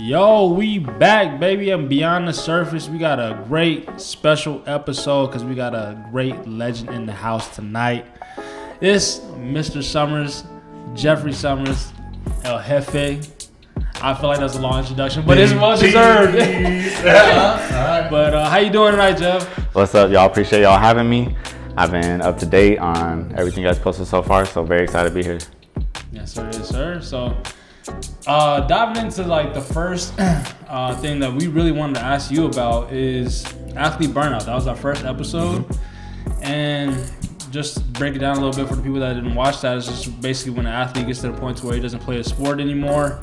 Yo, we back, baby, and beyond the surface. We got a great special episode because we got a great legend in the house tonight. It's Mr. Summers, Jeffrey Summers, El Jefe. I feel like that's a long introduction, but it's well deserved. But how you doing tonight, Jeff? What's up, y'all? Appreciate y'all having me. I've been up to date on everything you guys posted so far, so very excited to be here. Yes, sir. Yes, sir. So, diving into like the first thing that we really wanted to ask you about is athlete burnout. That was our first episode, and just break it down a little bit for the people that didn't watch that. It's just basically when an athlete gets to the point to where he doesn't play a sport anymore,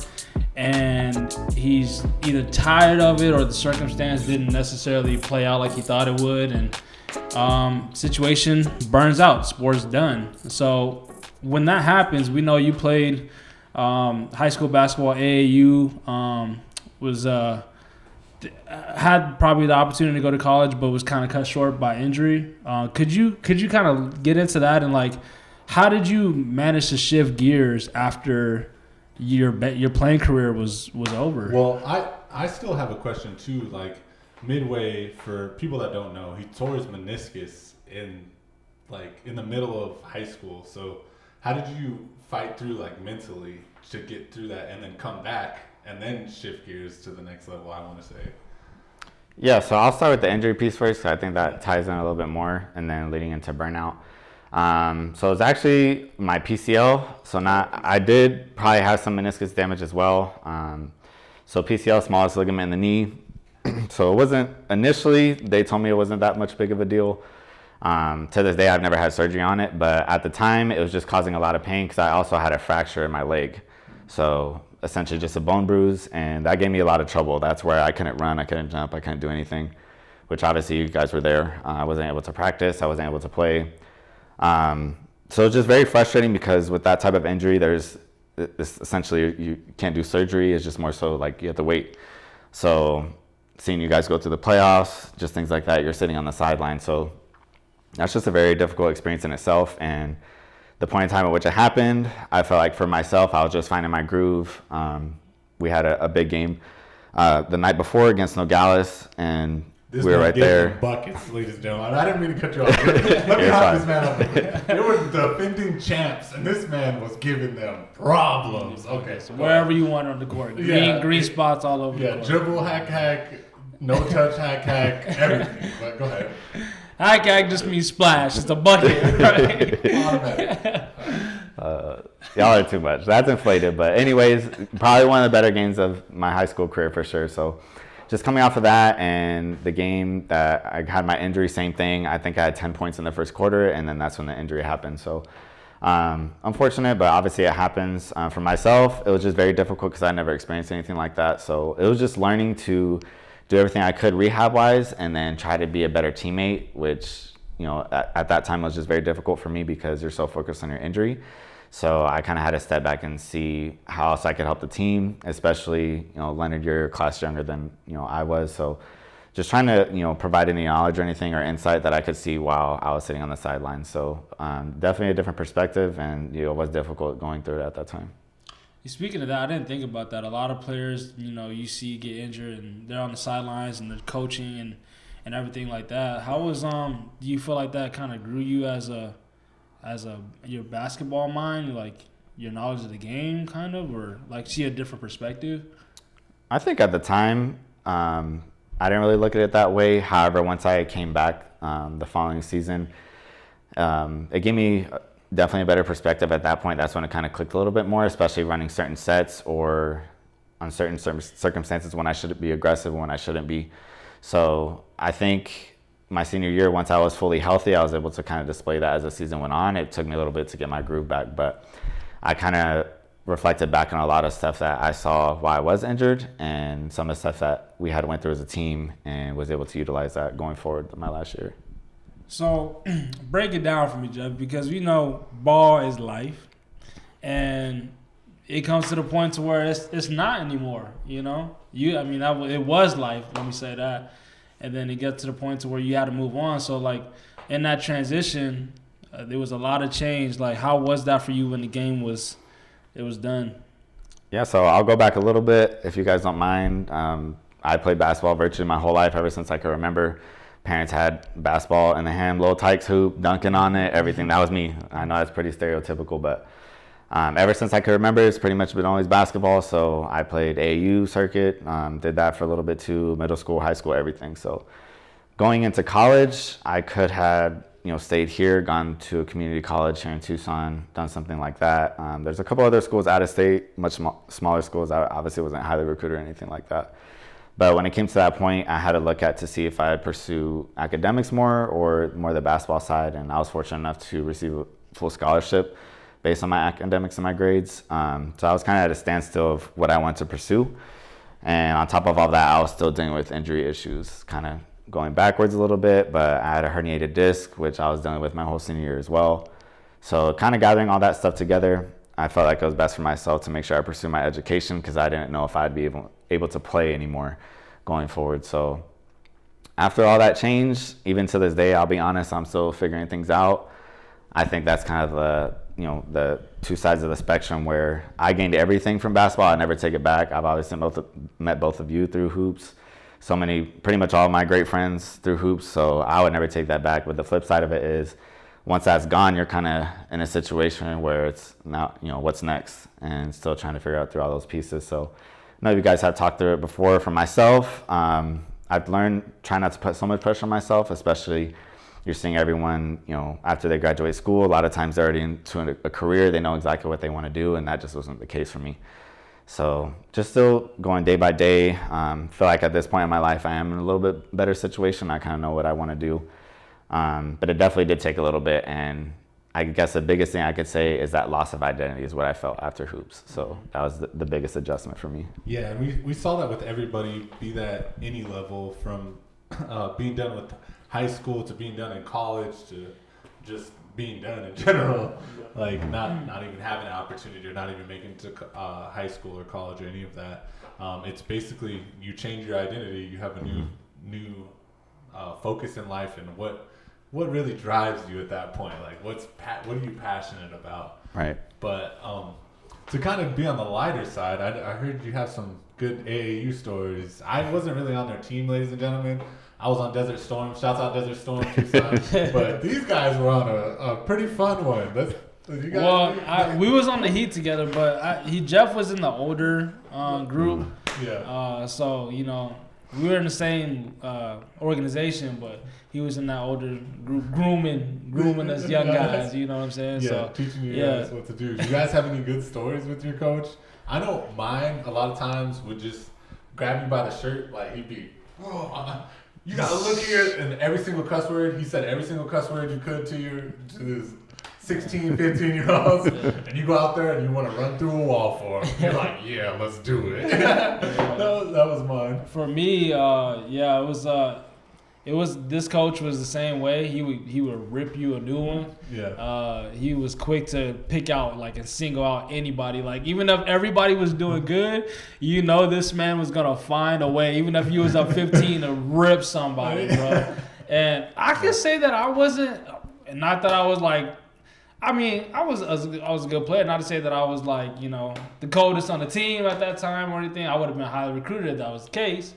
and he's either tired of it or the circumstance didn't necessarily play out like he thought it would, and situation burns out, sport's done. So when that happens, we know you played high school basketball, AAU, had probably the opportunity to go to college, but was kind of cut short by injury. Could you kind of get into that, and like, how did you manage to shift gears after your playing career was over? Well, I still have a question too. Like midway, for people that don't know, he tore his meniscus in the middle of high school. So how did you fight through mentally to get through that and then come back and then shift gears to the next level, I want to say? Yeah, so I'll start with the injury piece first. I think that ties in a little bit more, and then leading into burnout. So it's actually my PCL. So I did probably have some meniscus damage as well. So PCL, smallest ligament in the knee. So it wasn't, initially, they told me it wasn't that much big of a deal. To this day, I've never had surgery on it, but at the time, it was just causing a lot of pain because I also had a fracture in my leg. So essentially just a bone bruise, and that gave me a lot of trouble. That's where I couldn't run, I couldn't jump, I couldn't do anything, which obviously you guys were there. I wasn't able to practice, I wasn't able to play. So it's just very frustrating because with that type of injury, there's essentially you can't do surgery. It's just more so like you have to wait. So seeing you guys go through the playoffs, just things like that, you're sitting on the sideline. So that's just a very difficult experience in itself. And the point in time at which it happened, I felt like for myself, I was just finding my groove. We had a big game the night before against Nogales, and we were right there. Buckets, ladies and gentlemen. I didn't mean to cut you off. Let me hop this man up. They were defending champs, and this man was giving them problems. Okay, so wherever you want on the court, green spots all over the court. Dribble, hack, no touch, hack, everything. But go ahead. Hack just means splash. It's a bucket, right? Y'all are too much. That's inflated. But anyways, probably one of the better games of my high school career for sure. So just coming off of that and the game that I had my injury, same thing. I think I had 10 points in the first quarter, and then that's when the injury happened. So unfortunate, but obviously it happens. For myself, it was just very difficult because I never experienced anything like that. So it was just learning to do everything I could rehab-wise and then try to be a better teammate, which, at that time was just very difficult for me because you're so focused on your injury. So I kind of had to step back and see how else I could help the team, especially, Leonard, you're a class younger than, I was. So just trying to, provide any knowledge or anything or insight that I could see while I was sitting on the sidelines. So definitely a different perspective, and it was difficult going through it at that time. Speaking of that, I didn't think about that. A lot of players, you see get injured and they're on the sidelines and they're coaching and everything like that. How was do you feel like that kind of grew you as your basketball mind, like your knowledge of the game, kind of, or like see a different perspective? I think at the time, I didn't really look at it that way. However, once I came back the following season, it gave me definitely a better perspective at that point. That's when it kind of clicked a little bit more, especially running certain sets or on certain circumstances when I should be aggressive and when I shouldn't be. So I think my senior year, once I was fully healthy, I was able to kind of display that as the season went on. It took me a little bit to get my groove back, but I kind of reflected back on a lot of stuff that I saw while I was injured and some of the stuff that we had went through as a team, and was able to utilize that going forward my last year. So break it down for me, Jeff, because we know ball is life, and it comes to the point to where it's not anymore. It was life. Let me say that, and then it gets to the point to where you had to move on. So in that transition, there was a lot of change. How was that for you when the game was done? Yeah, so I'll go back a little bit if you guys don't mind. I played basketball virtually my whole life, ever since I could remember. Parents had basketball in the hand, little Tykes hoop, dunking on it, everything. That was me. I know that's pretty stereotypical, but ever since I could remember, it's pretty much been always basketball. So I played AAU circuit, did that for a little bit too, middle school, high school, everything. So going into college, I could have stayed here, gone to a community college here in Tucson, done something like that. There's a couple other schools out of state, much smaller schools. I obviously wasn't highly recruited or anything like that. But when it came to that point, I had to look at to see if I'd pursue academics more or more the basketball side. And I was fortunate enough to receive a full scholarship based on my academics and my grades. So I was kind of at a standstill of what I wanted to pursue. And on top of all that, I was still dealing with injury issues, kind of going backwards a little bit, but I had a herniated disc, which I was dealing with my whole senior year as well. So kind of gathering all that stuff together, I felt like it was best for myself to make sure I pursue my education, because I didn't know if I'd be able to play anymore going forward. So after all that changed, even to this day, I'll be honest, I'm still figuring things out. I think that's kind of the two sides of the spectrum, where I gained everything from basketball. I never take it back. I've obviously met both of you through hoops. Pretty much all of my great friends through hoops. So I would never take that back. But the flip side of it is, once that's gone, you're kind of in a situation where it's now, what's next, and still trying to figure out through all those pieces. So I know you guys have talked through it before. For myself, I've learned try not to put so much pressure on myself, especially you're seeing everyone, after they graduate school, a lot of times they're already into a career. They know exactly what they want to do, and that just wasn't the case for me. So just still going day by day. Feel like at this point in my life, I am in a little bit better situation. I kind of know what I want to do. But it definitely did take a little bit. And I guess the biggest thing I could say is that loss of identity is what I felt after hoops. So that was the biggest adjustment for me. Yeah, we saw that with everybody, be that any level, from being done with high school to being done in college to just being done in general, like not even having an opportunity or not even making it to high school or college or any of that. It's basically you change your identity, you have a new focus in life, and what really drives you at that point. Like what are you passionate about? Right. But to kind of be on the lighter side, I heard you have some good AAU stories. I wasn't really on their team, ladies and gentlemen. I was on Desert Storm. Shouts out Desert Storm, Tucson. But these guys were on a pretty fun one. We was on the Heat together, but Jeff was in the older group. Yeah. So we were in the same organization, but he was in that older group, grooming us young guys. You know what I'm saying? Yeah, so, teaching you guys what to do. Do you guys have any good stories with your coach? I know mine a lot of times would just grab you by the shirt, like he'd be, you gotta look here, and every single cuss word, he said every single cuss word you could to this 16, 15-year-olds, and you go out there and you want to run through a wall for them. You're like, yeah, let's do it. that was mine. For me, it was this coach was the same way. He would rip you a new one. Yeah. He was quick to pick out and single out anybody. Like even if everybody was doing good, this man was gonna find a way. Even if you was up 15 to rip somebody, bro. And I can say that I wasn't. Not that I was like. I mean, I was a good player. Not to say that I was the coldest on the team at that time or anything. I would have been highly recruited if that was the case.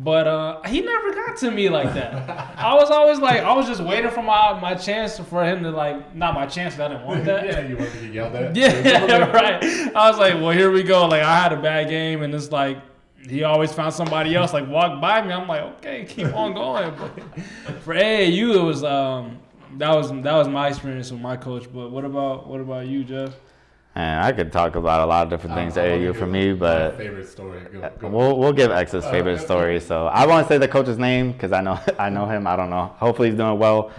But he never got to me like that. I was always I was just waiting for my chance for him to not my chance. I didn't want that. Yeah, you wanted to get yelled at. Yeah, right. I was like, well, here we go. I had a bad game, and it's he always found somebody else walk by me. I'm like, okay, keep on going. But for AAU, it was that was my experience with my coach. But what about you, Jeff? And I could talk about a lot of different things at AAU for me, but favorite story. Go. We'll give X's favorite story. So I won't say the coach's name because I know him. I don't know. Hopefully he's doing well.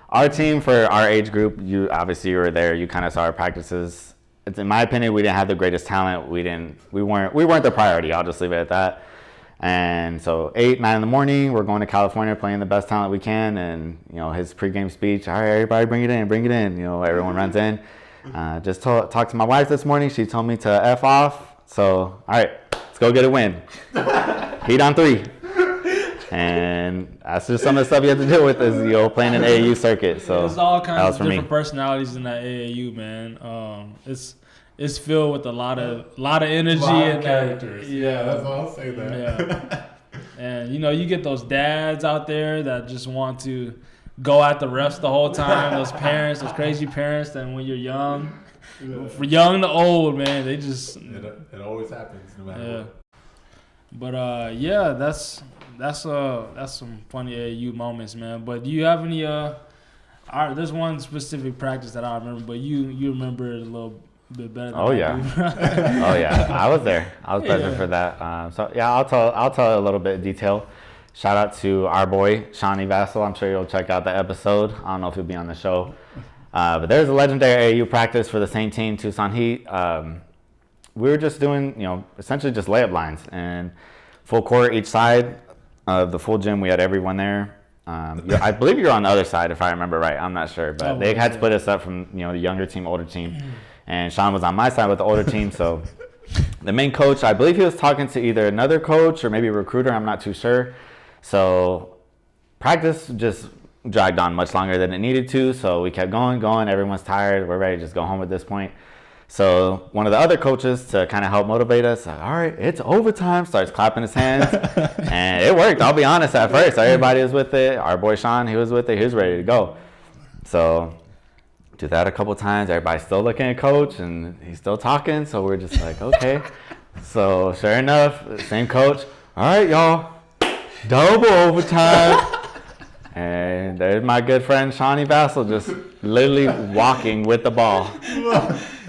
Our team, for our age group, you were there. You kind of saw our practices. In my opinion, we didn't have the greatest talent. We weren't the priority. I'll just leave it at that. And so 8, 9 in the morning, we're going to California playing the best talent we can. And his pregame speech. All right, everybody, bring it in. Everyone runs in. Just talked to my wife this morning. She told me to F off. So, all right, let's go get a win. Heat on 3. And that's just some of the stuff you have to deal with is, playing an AAU circuit. So there's all kinds of different personalities in that AAU, man. it's filled with a lot of energy and characters. Yeah, that's all I'll say that. Yeah. And you get those dads out there that just want to go at the refs the whole time. Those parents, those crazy parents. That when you're young, from young to old, man, they just it always happens no matter what. But that's some funny AAU moments, man. But do you have any there's one specific practice that I remember, but you remember it a little bit better than Oh yeah. Oh yeah. I was there. I was present for that. So yeah, I'll tell a little bit of detail. Shout out to our boy Shawnee Vassell. I'm sure you'll check out the episode. I don't know if he'll be on the show. But there's a legendary AAU practice for the same team, Tucson Heat. We were just doing, essentially just layup lines and full court each side of the full gym. We had everyone there. I believe you were on the other side, if I remember right. I'm not sure, but they had split us up from the younger team, older team, and Sean was on my side with the older team. So the main coach, I believe he was talking to either another coach or maybe a recruiter. I'm not too sure. So practice just dragged on much longer than it needed to. So we kept going. Everyone's tired. We're ready to just go home at this point. So one of the other coaches, to kind of help motivate us, all right, it's overtime, starts clapping his hands. And it worked. I'll be honest, at first. Everybody was with it. Our boy Sean, he was with it. He was ready to go. So do that a couple times. Everybody's still looking at coach, and he's still talking. So we're just like, okay. So sure enough, same coach. All right, y'all, double overtime. And there's my good friend Shawnee Vassell just literally walking with the ball,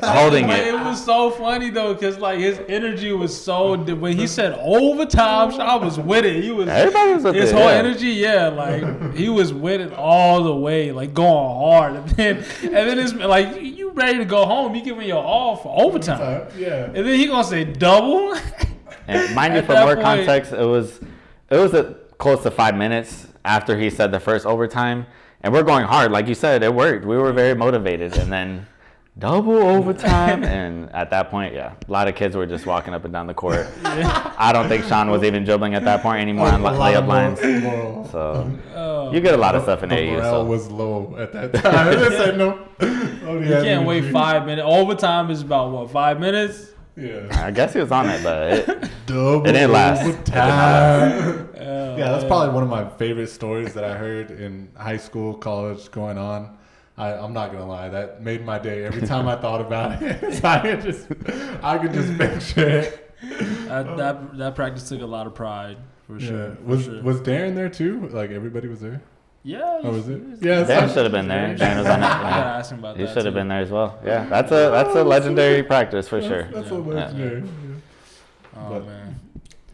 holding it. It was so funny though, cause like his energy was so. When he said overtime, Sean was with it. Everybody was with his it. whole energy, like he was with it all the way, like going hard. And then it's like you ready to go home. You giving your all for overtime. Yeah. And then he gonna say double. And mind you, for more context, it was close to 5 minutes after he said the first overtime, and we're going hard. Like you said, it worked. We were very motivated, and then double overtime. And at that point, a lot of kids were just walking up and down the court. I don't think Sean was even dribbling at that point anymore on layup lines. So you get a lot of stuff in AAU. Morale was low at that time. They said no. You can't wait 5 minutes. Overtime is about what, 5 minutes? Yeah. I guess he was on it, but it didn't last. Yeah, that's probably one of my favorite stories that I heard in high school, college, going on. I'm not gonna lie, that made my day every time I thought about it. I could just picture it. That practice took a lot of pride for sure. Was Darren there too? Like everybody was there? Yeah. Oh, was it? Yeah. Dan should have been there. Dan was on it. I gotta ask him about that. He should have been there as well. Yeah, that's a legendary practice for sure. That's a legendary. Yeah. Oh man.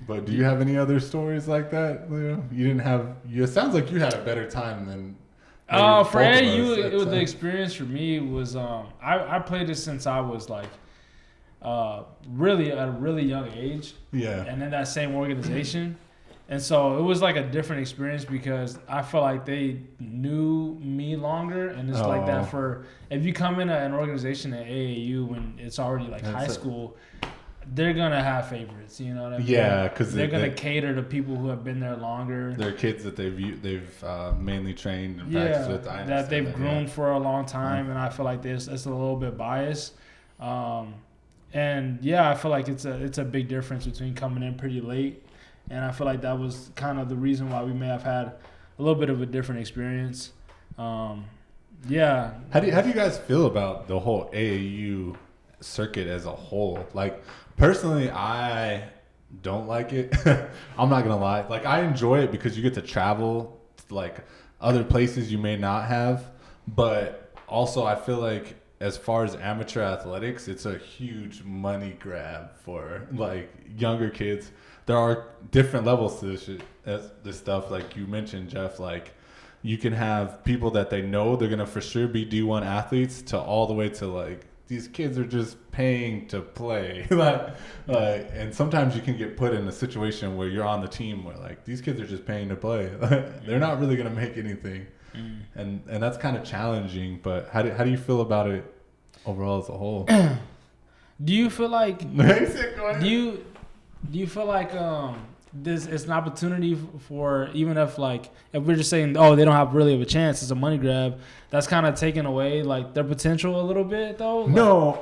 But do you have any other stories like that, Leo? You didn't have. It sounds like you had a better time than. For AAU, the experience for me was I played this since I was like really at a really young age. Yeah. And in that same organization. And so it was like a different experience because I felt like they knew me longer. And it's like that for if you come in an organization at AAU when it's already like high school, they're going to have favorites. You know what I mean? Yeah, because they're going to cater to people who have been there longer. They're kids that they've mainly trained and practiced with. That they've groomed for a long time. And I feel like it's a little bit biased. And I feel like it's a big difference between coming in pretty late. And I feel like that was kind of the reason why we may have had a little bit of a different experience. How do you guys feel about the whole AAU circuit as a whole? Like, personally, I don't like it. I'm not gonna lie. Like, I enjoy it because you get to travel to, like, other places you may not have. But also, I feel like as far as amateur athletics, it's a huge money grab for like younger kids. There are different levels to this stuff. Like you mentioned, Jeff, like you can have people that they know they're going to for sure be D1 athletes to all the way to like these kids are just paying to play. And sometimes you can get put in a situation where you're on the team where like these kids are just paying to play. They're not really going to make anything. And that's kind of challenging. But how do you feel about it overall as a whole? Do you feel like Do you feel like this is an opportunity for, even if we're just saying, oh, they don't have really of a chance, it's a money grab, that's kind of taking away like their potential a little bit though? No,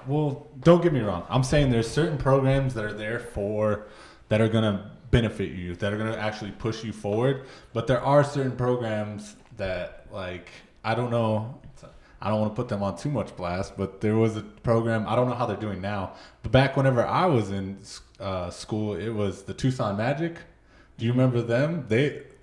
well, don't get me wrong. I'm saying there's certain programs that are there that are gonna benefit you, that are gonna actually push you forward. But there are certain programs that, like, I don't know. I don't want to put them on too much blast, but there was a program. I don't know how they're doing now, but back whenever I was in school, it was the Tucson Magic. Do you remember them?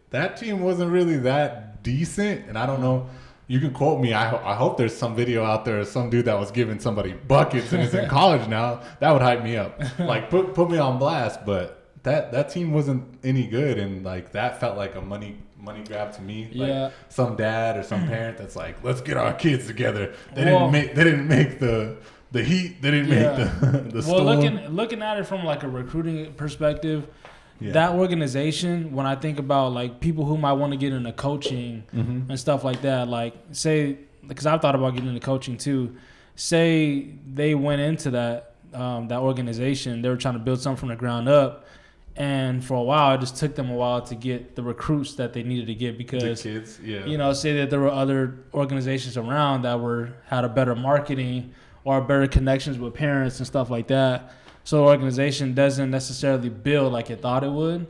That team wasn't really that decent, and I don't know. You can quote me. I hope there's some video out there of some dude that was giving somebody buckets and is in college now. That would hype me up. Like put me on blast. But that team wasn't any good, and like that felt like a money grab to me. Yeah. Like some dad or some parent that's like, let's get our kids together. They didn't make the Heat. They didn't make the Storm. Well, looking at it from like a recruiting perspective. Yeah. That organization, when I think about like people who might want to get into coaching and stuff like that, like say, because I've thought about getting into coaching too, say they went into that organization, they were trying to build something from the ground up, and for a while it just took them a while to get the recruits that they needed to get because the kids, say that there were other organizations around that had a better marketing or better connections with parents and stuff like that. So the organization doesn't necessarily build like it thought it would.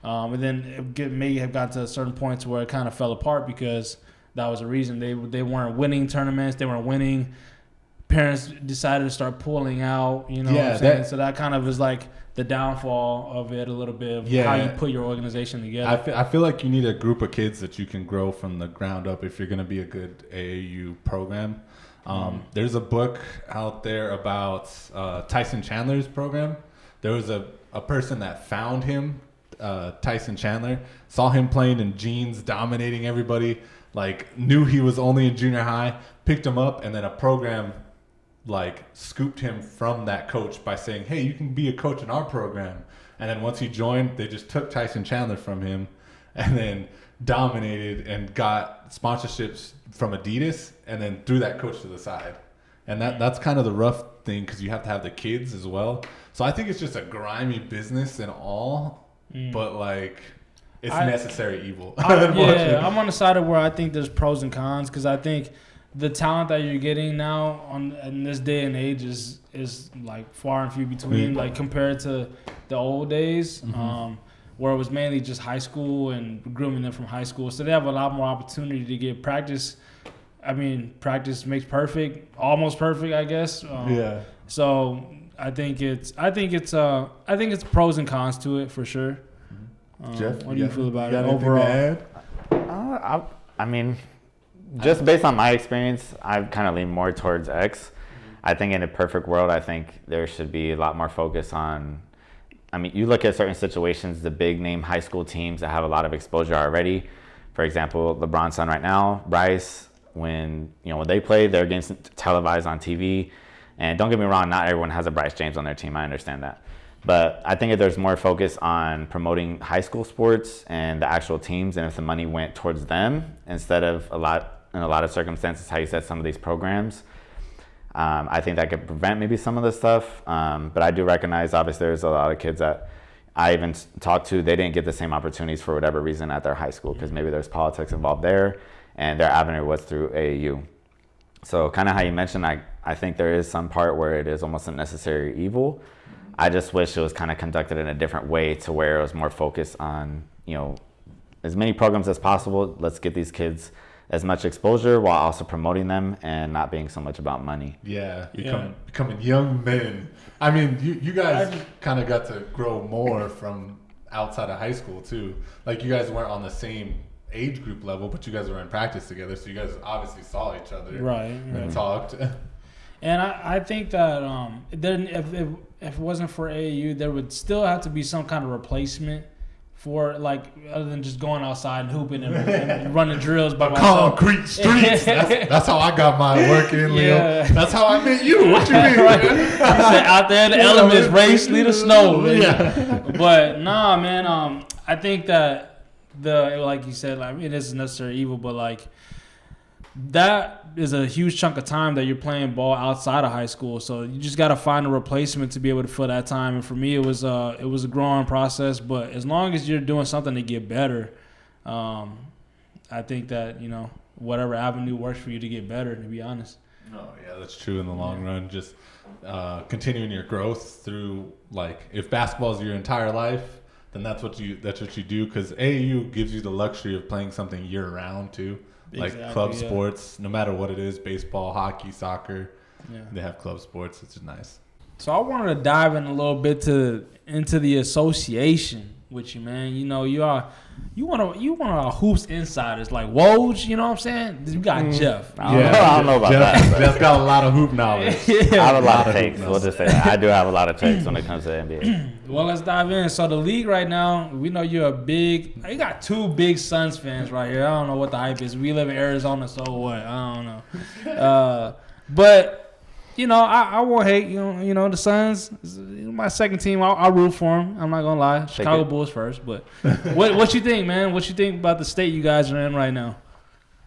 And then it may have got to certain points where it kind of fell apart because that was a reason. They weren't winning tournaments. They weren't winning. Parents decided to start pulling out, what I'm saying? So that kind of is like the downfall of it a little bit of how you put your organization together. I feel like you need a group of kids that you can grow from the ground up if you're going to be a good AAU program. There's a book out there about Tyson Chandler's program. There was a person that found him, Tyson Chandler, saw him playing in jeans, dominating everybody, like knew he was only in junior high, picked him up, and then a program like scooped him from that coach by saying, hey, you can be a coach in our program. And then once he joined, they just took Tyson Chandler from him and then dominated and got sponsorships from Adidas and then threw that coach to the side. And that's kind of the rough thing because you have to have the kids as well. So I think it's just a grimy business and all, but like it's necessary evil. I'm on the side of where I think there's pros and cons because I think the talent that you're getting now in this day and age is like far and few between, like compared to the old days. Where it was mainly just high school and grooming them from high school. So they have a lot more opportunity to get practice. I mean, practice makes perfect, almost perfect, I guess. So I think it's pros and cons to it for sure. Jeff, what do you feel about it overall? I mean, just based on my experience, I kind of lean more towards X. I think in a perfect world, I think there should be a lot more focus on. I mean, you look at certain situations, the big name high school teams that have a lot of exposure already. For example, LeBron's son right now, Bryce, when they play, their games televised on TV. And don't get me wrong, not everyone has a Bryce James on their team. I understand that. But I think if there's more focus on promoting high school sports and the actual teams, and if the money went towards them instead of in a lot of circumstances, how you said some of these programs, I think that could prevent maybe some of this stuff. But I do recognize, obviously, there's a lot of kids that I even talked to, they didn't get the same opportunities for whatever reason at their high school because maybe there's politics involved there and their avenue was through AAU. So kind of how you mentioned, I think there is some part where it is almost a necessary evil. I just wish it was kind of conducted in a different way to where it was more focused on, as many programs as possible. Let's get these kids as much exposure while also promoting them and not being so much about money. Becoming young men. I mean, you guys kind of got to grow more from outside of high school too. Like you guys weren't on the same age group level, but you guys were in practice together, so you guys obviously saw each other, and talked. And I think that if it wasn't for AAU, there would still have to be some kind of replacement for like other than just going outside and hooping and running drills by myself. Concrete streets. That's how I got my work in, Leo. Yeah. That's how I met you. What you mean? Right. Out there in the elements, race, lead the snow. Yeah. But nah, man. I think that like you said, like it is necessary evil, but like that is a huge chunk of time that you're playing ball outside of high school. So you just got to find a replacement to be able to fill that time. And for me, it was a growing process. But as long as you're doing something to get better, I think that whatever avenue works for you to get better. To be honest. No, yeah, that's true in the long run. Just continuing your growth through, like, if basketball is your entire life, then that's what you do. Because AAU gives you the luxury of playing something year round too, like club sports. No matter what it is, baseball, hockey, soccer, they have club sports. It's just nice. So I wanted to dive in a little bit into the association with you, man. You know, you want to hoops insiders like Woj. You know what I'm saying? You got Jeff. I don't know about that. Jeff's got a lot of hoop knowledge. I have a lot of takes. We'll just say that. I do have a lot of takes when it comes to the NBA. Well, let's dive in. So the league right now, we know you got two big Suns fans right here. I don't know what the hype is. We live in Arizona, so what? I don't know. But you know, I won't hate. You know, the Suns, my second team. I'll root for them. I'm not gonna lie. Chicago Bulls first, but what you think, man? What you think about the state you guys are in right now?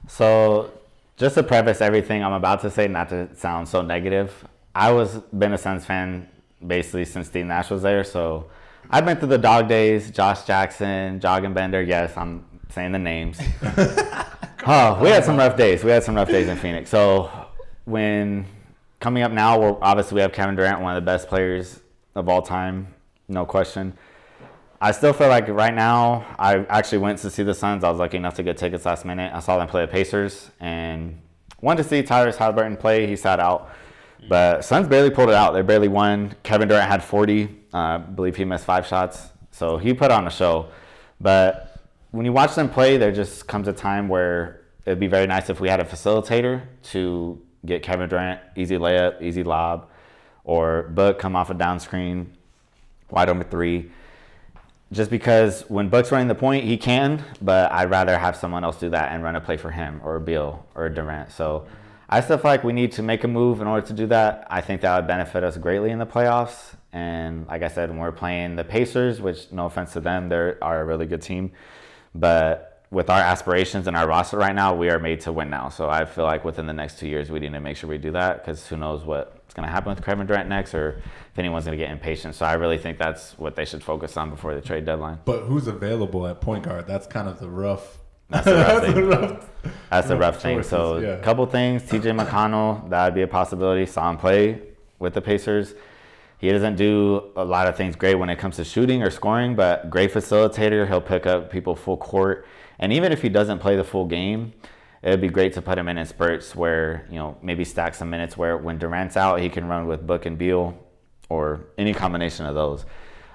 So, just to preface everything I'm about to say, not to sound so negative, been a Suns fan basically since Steve Nash was there. So, I've been through the dog days. Josh Jackson, Joggin Bender. Yes, I'm saying the names. We had some rough days. We had some rough days in Phoenix. So, when coming up now, we have Kevin Durant, one of the best players of all time, no question. I still feel like right now, I actually went to see the Suns. I was lucky enough to get tickets last minute. I saw them play the Pacers and wanted to see Tyrese Halliburton play. He sat out. But Suns barely pulled it out. They barely won. Kevin Durant had 40. I believe he missed 5 shots. So he put on a show. But when you watch them play, there just comes a time where it'd be very nice if we had a facilitator to get Kevin Durant, easy layup, easy lob, or Book come off a down screen, wide open 3. Just because when Book's running the point, he can, but I'd rather have someone else do that and run a play for him or Beal or Durant. So I still feel like we need to make a move in order to do that. I think that would benefit us greatly in the playoffs. And like I said, when we're playing the Pacers, which no offense to them, they are a really good team, but with our aspirations and our roster right now, we are made to win now. So I feel like within the next 2 years, we need to make sure we do that because who knows what's going to happen with Kevin Durant next or if anyone's going to get impatient. So I really think that's what they should focus on before the trade deadline. But who's available at point guard? That's kind of the rough. That's the rough thing. That's the rough thing. So a couple things. TJ McConnell, that would be a possibility. Saw him play with the Pacers. He doesn't do a lot of things great when it comes to shooting or scoring, but great facilitator. He'll pick up people full court. And even if he doesn't play the full game, it would be great to put him in spurts where, you know, maybe stack some minutes where when Durant's out, he can run with Book and Beal or any combination of those.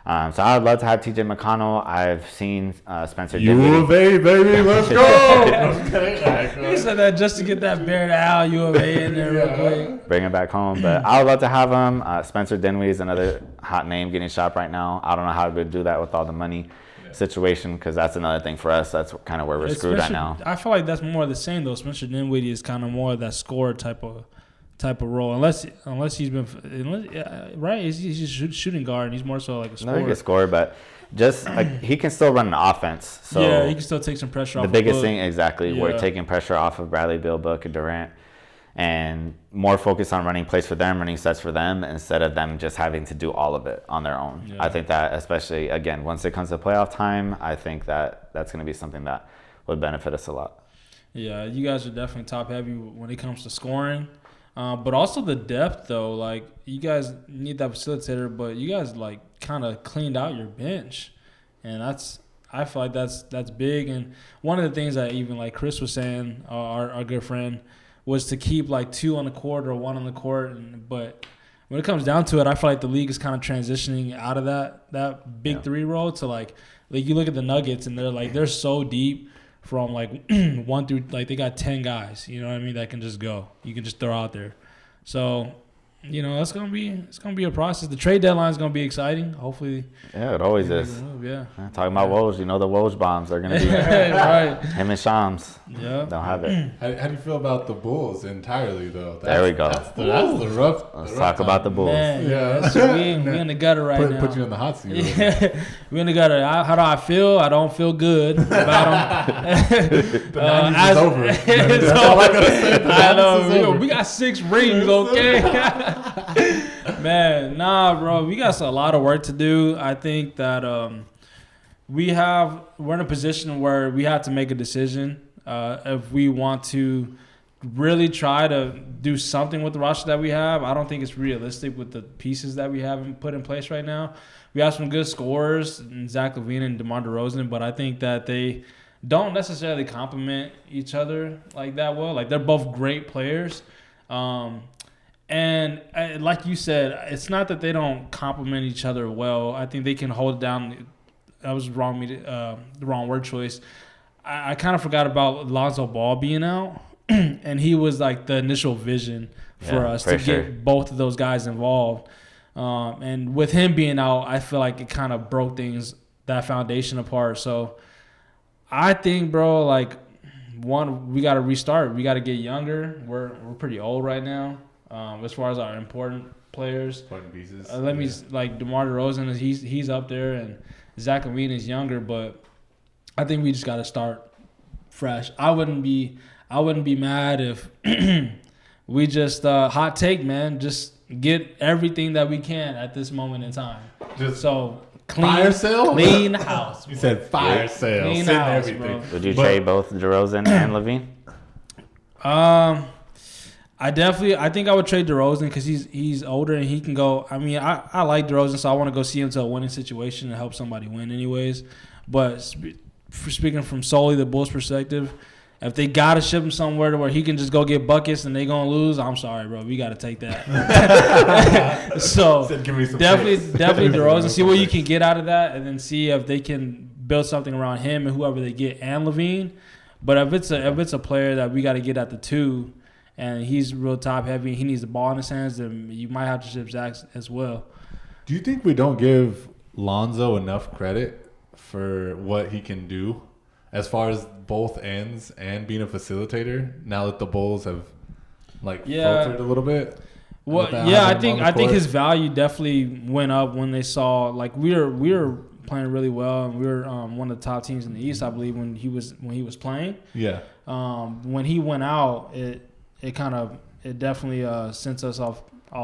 So I would love to have TJ McConnell. I've seen Spencer Dinwiddie. U of A, baby, let's go. He said that just to get that Bear Al U of A in there real quick. Bring him back home. But I would love to have him. Spencer Dinwiddie is another hot name getting shot right now. I don't know how to do that with all the money situation because that's another thing for us. That's kind of where we're screwed right now. I feel like that's more of the same though. Spencer Dinwiddie is kind of more of that scorer type of role, unless he's been right. He's just shooting guard. And he's more so like a scorer. No, he can score, but just like he can still run an offense. So yeah, he can still take some pressure off. The biggest thing, exactly, we're taking pressure off of Bradley Beal, Book, and Durant, and more focus on running plays for them, running sets for them, instead of them just having to do all of it on their own. Yeah. I think that, especially again, once it comes to playoff time, I think that that's going to be something that would benefit us a lot. Yeah, you guys are definitely top heavy when it comes to scoring. But also the depth, though. Like, you guys need that facilitator, but you guys, like, kind of cleaned out your bench. And I feel like that's big. And one of the things that even, like Chris was saying, our good friend, was to keep, like, 2 on the court or 1 on the court. But when it comes down to it, I feel like the league is kind of transitioning out of that big 3 role to, like you look at the Nuggets, and they're so deep. From like 1 through like they got 10 guys, you know what I mean, that can just go. You can just throw out there. So, you know, it's gonna be a process. The trade deadline is gonna be exciting. Hopefully. Yeah, it always is. Yeah. Talking about Woj, you know the Woj bombs are gonna be right. Him and Shams. Yeah. Don't have it. How do you feel about the Bulls entirely though? There we go. That's the rough. Let's talk about the Bulls. Man, yeah. So we in the gutter right now. Put you in the hot seat. Yeah. We in the gutter. How do I feel? I don't feel good about them. The 90s is over. That's all I gotta say. I know. We got 6 rings, okay? Man, nah, bro. We got a lot of work to do. I think that we're in a position where we have to make a decision if we want to really try to do something with the roster that we have. I don't think it's realistic with the pieces that we have put in place right now. We have some good scorers, Zach LaVine and DeMar DeRozan, but I think that they don't necessarily complement each other like that well. Like, they're both great players. And like you said, it's not that they don't complement each other well. I think they can hold it down. That was wrong. The wrong word choice. I kind of forgot about Lonzo Ball being out, and he was like the initial vision for us to get both of those guys involved. And with him being out, I feel like it kind of broke that foundation apart. So I think, bro, like, we got to restart. We got to get younger. We're pretty old right now. As far as our important players, important pieces. Like DeMar DeRozan, he's up there, and Zach LaVine is younger, but I think we just got to start fresh. I wouldn't be mad if we just hot take, man. Just get everything that we can at this moment in time. Just so fire sale, clean house. You said fire sale, clean send house, everything. bro. Would you trade both DeRozan and LaVine? I think I would trade DeRozan because he's older and he can go. I mean, I like DeRozan, so I want to go see him to a winning situation and help somebody win anyways. But speaking from solely the Bulls' perspective, if they got to ship him somewhere to where he can just go get buckets and they going to lose, I'm sorry, bro. We got to take that. So definitely DeRozan. See what you can get out of that and then see if they can build something around him and whoever they get and LaVine. But if it's a player that we got to get at the 2 and he's real top heavy and he needs the ball in his hands, then you might have to ship Zach as well. Do you think we don't give Lonzo enough credit for what he can do as far as both ends and being a facilitator now that the Bulls have filtered a little bit? Well, yeah, I think his value definitely went up when they saw we were playing really well and we were one of the top teams in the East, I believe, when he was playing. Yeah. When he went out, it definitely sent us off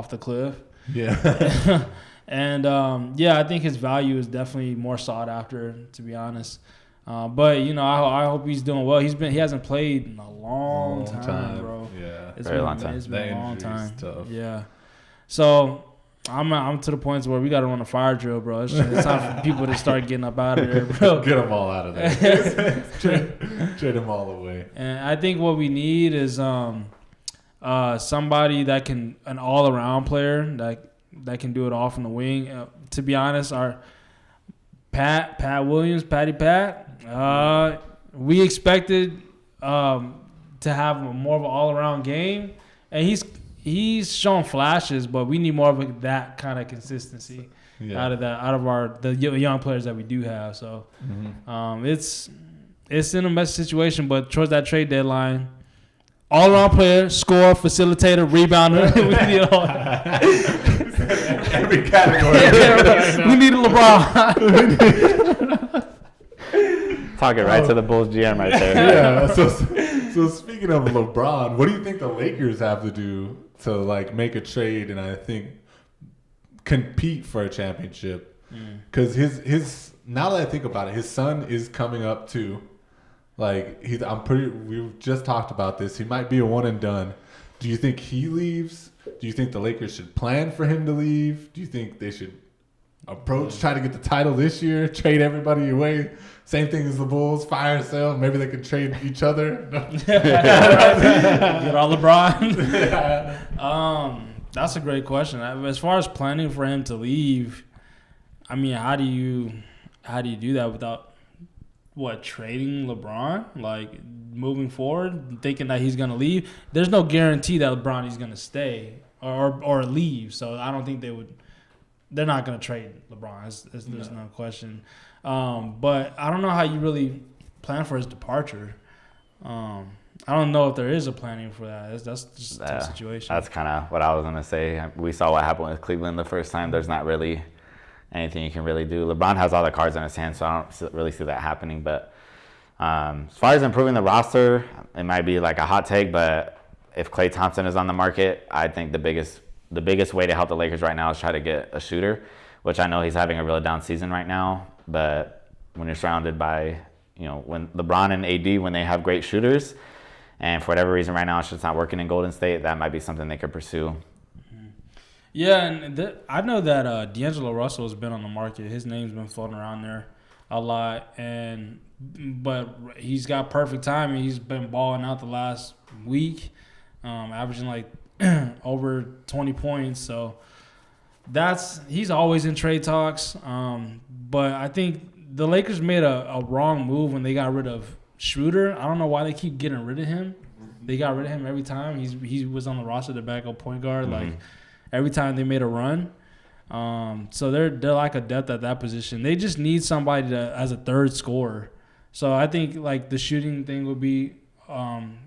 the cliff. Yeah. And I think his value is definitely more sought after, to be honest. But I hope he's doing well. He hasn't played in a long time, bro. Yeah, it's very been, long time. It's been a long time. Tough. Yeah. So I'm to the point where we got to run a fire drill, bro. It's time for people to start getting up out of there, bro. Get them all out of there. Trade them all away. And I think what we need is somebody that an all-around player that can do it all from the wing. To be honest, our Pat Williams, we expected to have more of an all-around game, and he's shown flashes, but we need more of that kind of consistency out of the young players that we do have. So it's in a messy situation, but towards that trade deadline, all-around player, scorer, facilitator, rebounder. We need all every category. We need a LeBron. Talking right to the Bulls GM right there. Yeah. So speaking of LeBron, what do you think the Lakers have to do to make a trade and I think compete for a championship? Because his now that I think about it, his son is coming up too. We've just talked about this. He might be a one and done. Do you think he leaves? Do you think the Lakers should plan for him to leave? Do you think they should try to get the title this year, trade everybody away? Same thing as the Bulls, fire sale. Maybe they could trade each other. Get all LeBron. That's a great question. As far as planning for him to leave, I mean, how do you do that without trading LeBron? Moving forward, thinking that he's gonna leave. There's no guarantee that LeBron is gonna stay or leave. So I don't think they're not gonna trade LeBron. There's no question. But I don't know how you really plan for his departure. I don't know if there is a planning for that. That's just a tough situation. That's kind of what I was gonna say. We saw what happened with Cleveland the first time. There's not really anything you can really do. LeBron has all the cards in his hand, so I don't really see that happening. But as far as improving the roster, it might be a hot take, but if Klay Thompson is on the market, I think the biggest way to help the Lakers right now is try to get a shooter, which I know he's having a really down season right now. But when you're surrounded by, when LeBron and AD, when they have great shooters, And for whatever reason right now it's just not working in Golden State, that might be something they could pursue. Yeah, and I know that D'Angelo Russell has been on the market. His name's been floating around there a lot, but he's got perfect timing. He's been balling out the last week, averaging like over 20 points. So he's always in trade talks. But I think the Lakers made a wrong move when they got rid of Schroeder. I don't know why they keep getting rid of him. They got rid of him every time. He was on the roster, the backup point guard. Mm-hmm. Like every time they made a run. So they're like a depth at that position. They just need somebody as a third scorer. So I think like the shooting thing would be an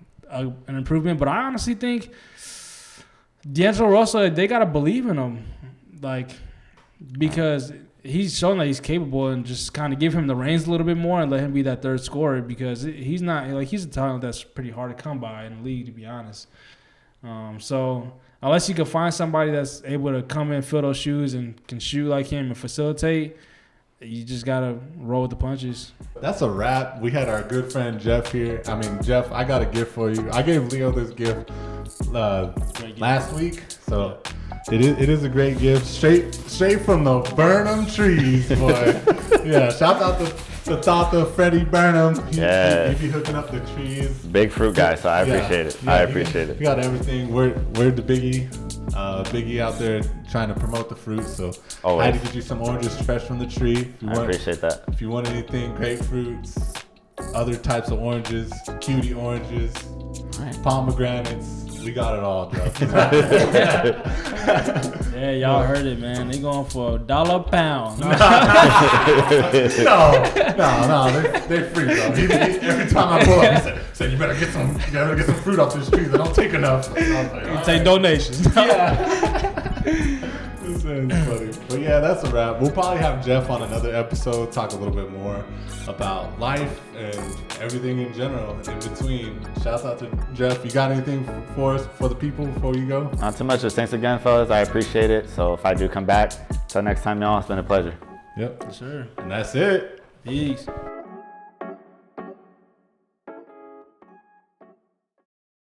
improvement. But I honestly think D'Angelo Russell, they gotta believe in him, like because he's shown that he's capable, and just kind of give him the reins a little bit more and let him be that third scorer, because he's not like he's a talent that's pretty hard to come by in the league, to be honest. So unless you can find somebody that's able to come in, fill those shoes, and can shoot like him and facilitate, you just got to roll with the punches. That's a wrap. We had our good friend Jeff here. I mean, Jeff, I got a gift for you. I gave Leo this gift last week. So it is a great gift. Straight from the Burnham trees, boy. Yeah, shout out to Tata Freddie Burnham. He be hooking up the trees. Big fruit guy, so I appreciate it. I appreciate it. We got everything. We're the Biggie out there trying to promote the fruit. So I had to get you some oranges fresh from the tree. I appreciate that. If you want anything, grapefruits, other types of oranges, cutie oranges, pomegranates. We got it all, Jeff. Yeah, y'all heard it, man. They going for $1 a pound. No, they're free, bro. Every time I pull up, he said, you better get some fruit off this tree. They don't take enough. You take donations. Yeah. This is funny. But yeah, that's a wrap. We'll probably have Jeff on another episode, talk a little bit more about life and everything in general in between. Shouts out to Jeff. You got anything for us, for the people, before you go? Not too much. Just thanks again, fellas. I appreciate it. So if I do come back, till next time, y'all, it's been a pleasure. Yep. For sure. And that's it. Peace.